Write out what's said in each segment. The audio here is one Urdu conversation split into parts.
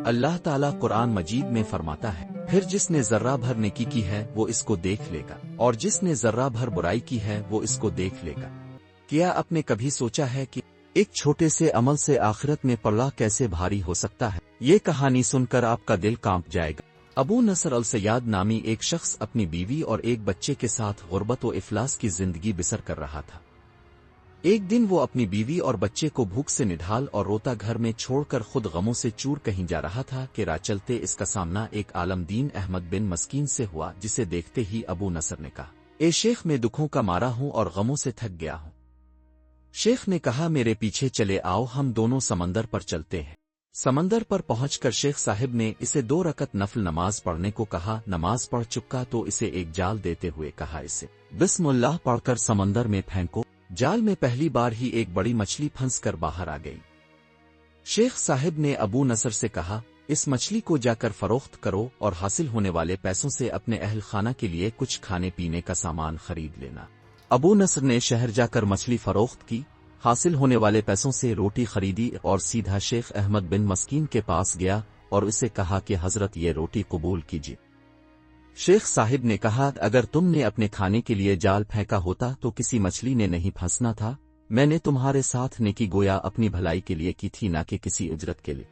اللہ تعالیٰ قرآن مجید میں فرماتا ہے، پھر جس نے ذرہ بھر نیکی کی ہے وہ اس کو دیکھ لے گا، اور جس نے ذرہ بھر برائی کی ہے وہ اس کو دیکھ لے گا۔ کیا آپ نے کبھی سوچا ہے کہ ایک چھوٹے سے عمل سے آخرت میں پلہ کیسے بھاری ہو سکتا ہے؟ یہ کہانی سن کر آپ کا دل کانپ جائے گا۔ ابو نصر السیاد نامی ایک شخص اپنی بیوی اور ایک بچے کے ساتھ غربت و افلاس کی زندگی بسر کر رہا تھا۔ ایک دن وہ اپنی بیوی اور بچے کو بھوک سے نڈھال اور روتا گھر میں چھوڑ کر خود غموں سے چور کہیں جا رہا تھا کہ راہ چلتے اس کا سامنا ایک عالم دین احمد بن مسکین سے ہوا، جسے دیکھتے ہی ابو نصر نے کہا، اے شیخ، میں دکھوں کا مارا ہوں اور غموں سے تھک گیا ہوں۔ شیخ نے کہا، میرے پیچھے چلے آؤ، ہم دونوں سمندر پر چلتے ہیں۔ سمندر پر پہنچ کر شیخ صاحب نے اسے 2 رکعت نفل نماز پڑھنے کو کہا۔ نماز پڑھ چکا تو اسے ایک جال دیتے ہوئے کہا، اسے بسم اللہ پڑھ کر سمندر میں پھینکو۔ جال میں پہلی بار ہی ایک بڑی مچھلی پھنس کر باہر آ گئی۔ شیخ صاحب نے ابو نصر سے کہا، اس مچھلی کو جا کر فروخت کرو اور حاصل ہونے والے پیسوں سے اپنے اہل خانہ کے لیے کچھ کھانے پینے کا سامان خرید لینا۔ ابو نصر نے شہر جا کر مچھلی فروخت کی، حاصل ہونے والے پیسوں سے روٹی خریدی اور سیدھا شیخ احمد بن مسکین کے پاس گیا اور اسے کہا کہ حضرت، یہ روٹی قبول کیجیے۔ شیخ صاحب نے کہا، اگر تم نے اپنے کھانے کے لیے جال پھینکا ہوتا تو کسی مچھلی نے نہیں پھنسنا تھا۔ میں نے تمہارے ساتھ نیکی گویا اپنی بھلائی کے لیے کی تھی، نہ کہ کسی اجرت کے لیے۔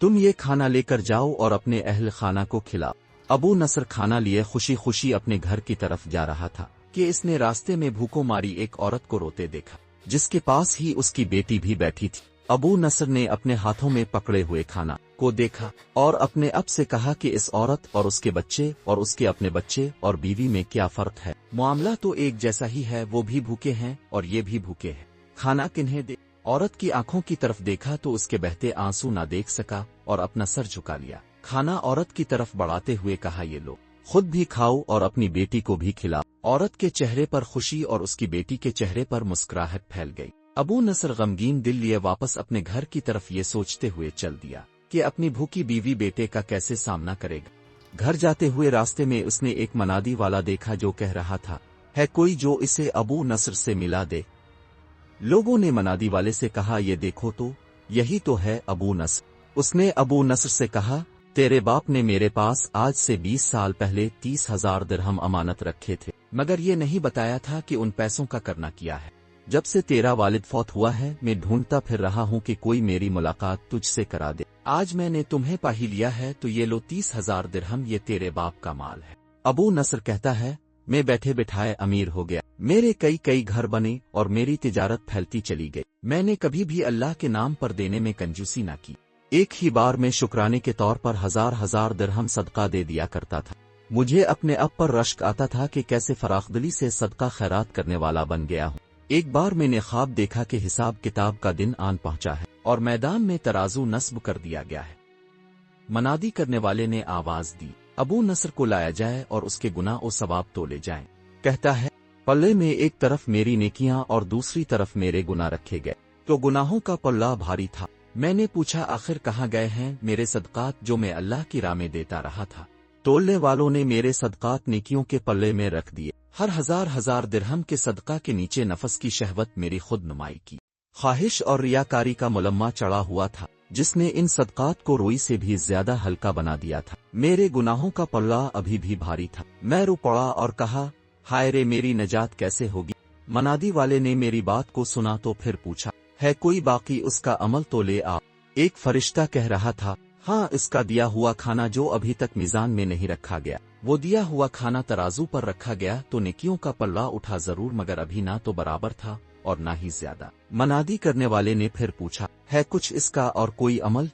تم یہ کھانا لے کر جاؤ اور اپنے اہل خانہ کو کھلاؤ۔ ابو نصر کھانا لیے خوشی خوشی اپنے گھر کی طرف جا رہا تھا کہ اس نے راستے میں بھوکوں ماری ایک عورت کو روتے دیکھا، جس کے پاس ہی اس کی بیٹی بھی بیٹھی تھی۔ ابو نصر نے اپنے ہاتھوں میں پکڑے ہوئے کھانا کو دیکھا اور اپنے اب سے کہا کہ اس عورت اور اس کے بچے اور اس کے اپنے بچے اور بیوی میں کیا فرق ہے؟ معاملہ تو ایک جیسا ہی ہے، وہ بھی بھوکے ہیں اور یہ بھی بھوکے ہیں، کھانا کنہیں دے؟ عورت کی آنکھوں کی طرف دیکھا تو اس کے بہتے آنسو نہ دیکھ سکا اور اپنا سر جھکا لیا۔ کھانا عورت کی طرف بڑھاتے ہوئے کہا، یہ لو، خود بھی کھاؤ اور اپنی بیٹی کو بھی کھلاؤ۔ عورت کے چہرے پر خوشی اور اس کی بیٹی کے چہرے پر مسکراہٹ پھیل گئی۔ ابو نصر غمگین دل لیے واپس اپنے گھر کی طرف یہ سوچتے ہوئے چل دیا کہ اپنی بھوکی بیوی بیٹے کا کیسے سامنا کرے گا۔ گھر جاتے ہوئے راستے میں اس نے ایک منادی والا دیکھا جو کہہ رہا تھا، ہے کوئی جو اسے ابو نصر سے ملا دے؟ لوگوں نے منادی والے سے کہا، یہ دیکھو تو، یہی تو ہے ابو نصر۔ اس نے ابو نصر سے کہا، تیرے باپ نے میرے پاس آج سے 20 سال پہلے 30,000 درہم امانت رکھے تھے، مگر یہ نہیں بتایا تھا کہ ان پیسوں کا کرنا کیا ہے۔ جب سے تیرا والد فوت ہوا ہے میں ڈھونڈتا پھر رہا ہوں کہ کوئی میری ملاقات تجھ سے کرا دے۔ آج میں نے تمہیں پا ہی لیا ہے تو یہ لو 30,000 درہم، یہ تیرے باپ کا مال ہے۔ ابو نصر کہتا ہے، میں بیٹھے بٹھائے امیر ہو گیا، میرے کئی گھر بنے اور میری تجارت پھیلتی چلی گئی۔ میں نے کبھی بھی اللہ کے نام پر دینے میں کنجوسی نہ کی، ایک ہی بار میں شکرانے کے طور پر 1000 درہم صدقہ دے دیا کرتا تھا۔ مجھے اپنے اب پر رشک آتا تھا کہ کیسے فراخ دلی سے صدقہ خیرات کرنے والا بن گیا ہوں۔ ایک بار میں نے خواب دیکھا کہ حساب کتاب کا دن آن پہنچا ہے اور میدان میں ترازو نصب کر دیا گیا ہے۔ منادی کرنے والے نے آواز دی، ابو نصر کو لایا جائے اور اس کے گناہ و ثواب تولے جائیں۔ کہتا ہے، پلے میں ایک طرف میری نیکیاں اور دوسری طرف میرے گناہ رکھے گئے تو گناہوں کا پلہ بھاری تھا۔ میں نے پوچھا، آخر کہاں گئے ہیں میرے صدقات جو میں اللہ کی راہ میں دیتا رہا تھا؟ تولنے والوں نے میرے صدقات نیکیوں کے پلے میں رکھ دیے۔ ہر 1000 درہم کے صدقہ کے نیچے نفس کی شہوت میری خود نمائی کی خواہش اور ریاکاری کا ملمہ چڑھا ہوا تھا، جس نے ان صدقات کو روئی سے بھی زیادہ ہلکا بنا دیا تھا۔ میرے گناہوں کا پلہ ابھی بھی بھاری تھا۔ میں رو پڑا اور کہا، ہائے رے، میری نجات کیسے ہوگی؟ منادی والے نے میری بات کو سنا تو پھر پوچھا، ہے کوئی باقی اس کا عمل تو لے آ۔ ایک فرشتہ کہہ رہا تھا، ہاں، اس کا دیا ہوا کھانا جو ابھی تک میزان میں نہیں رکھا گیا، وہ دیا ہوا کھانا ترازو پر رکھا گیا تو نیکیوں کا پلہ اٹھا ضرور، مگر ابھی نہ تو برابر تھا اور نہ ہی زیادہ۔ منادی کرنے والے نے پھر پوچھا، ہے کچھ اس کا اور کوئی عمل؟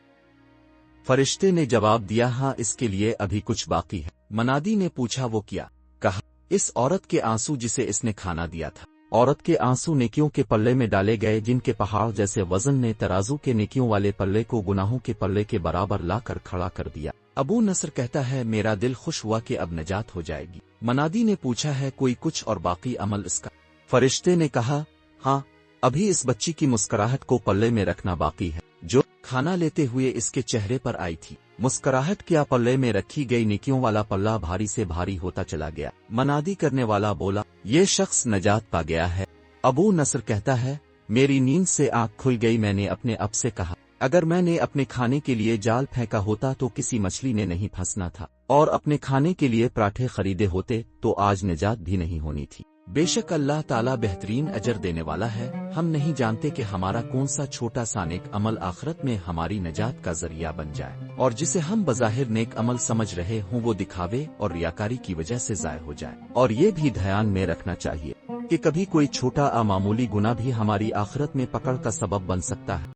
فرشتے نے جواب دیا، ہاں، اس کے لیے ابھی کچھ باقی ہے۔ منادی نے پوچھا، وہ کیا؟ کہا، اس عورت کے آنسو جسے اس نے کھانا دیا تھا۔ عورت کے آنسو نیکیوں کے پلے میں ڈالے گئے، جن کے پہاڑ جیسے وزن نے ترازو کے نیکیوں والے پلے کو گناہوں کے پلے کے برابر لا کر کھڑا کر دیا۔ ابو نصر کہتا ہے، میرا دل خوش ہوا کہ اب نجات ہو جائے گی۔ منادی نے پوچھا، ہے کوئی کچھ اور باقی عمل اس کا؟ فرشتے نے کہا، ہاں، ابھی اس بچی کی مسکراہٹ کو پلے میں رکھنا باقی ہے، جو کھانا لیتے ہوئے اس کے چہرے پر آئی تھی۔ مسکراہٹ کیا پلے میں رکھی گئی نیکیوں والا پلہ بھاری سے بھاری ہوتا چلا گیا۔ منادی کرنے والا بولا، یہ شخص نجات پا گیا ہے۔ ابو نصر کہتا ہے، میری نیند سے آنکھ کھل گئی، میں نے اپنے اب سے کہا، اگر میں نے اپنے کھانے کے لیے جال پھینکا ہوتا تو کسی مچھلی نے نہیں پھنسنا تھا، اور اپنے کھانے کے لیے پراٹھے خریدے ہوتے تو آج نجات بھی نہیں ہونی تھی۔ بے شک اللہ تعالیٰ بہترین اجر دینے والا ہے۔ ہم نہیں جانتے کہ ہمارا کون سا چھوٹا سا نیک عمل آخرت میں ہماری نجات کا ذریعہ بن جائے، اور جسے ہم بظاہر نیک عمل سمجھ رہے ہوں وہ دکھاوے اور ریاکاری کی وجہ سے ضائع ہو جائے۔ اور یہ بھی دھیان میں رکھنا چاہیے کہ کبھی کوئی چھوٹا معمولی گناہ بھی ہماری آخرت میں پکڑ کا سبب بن سکتا ہے۔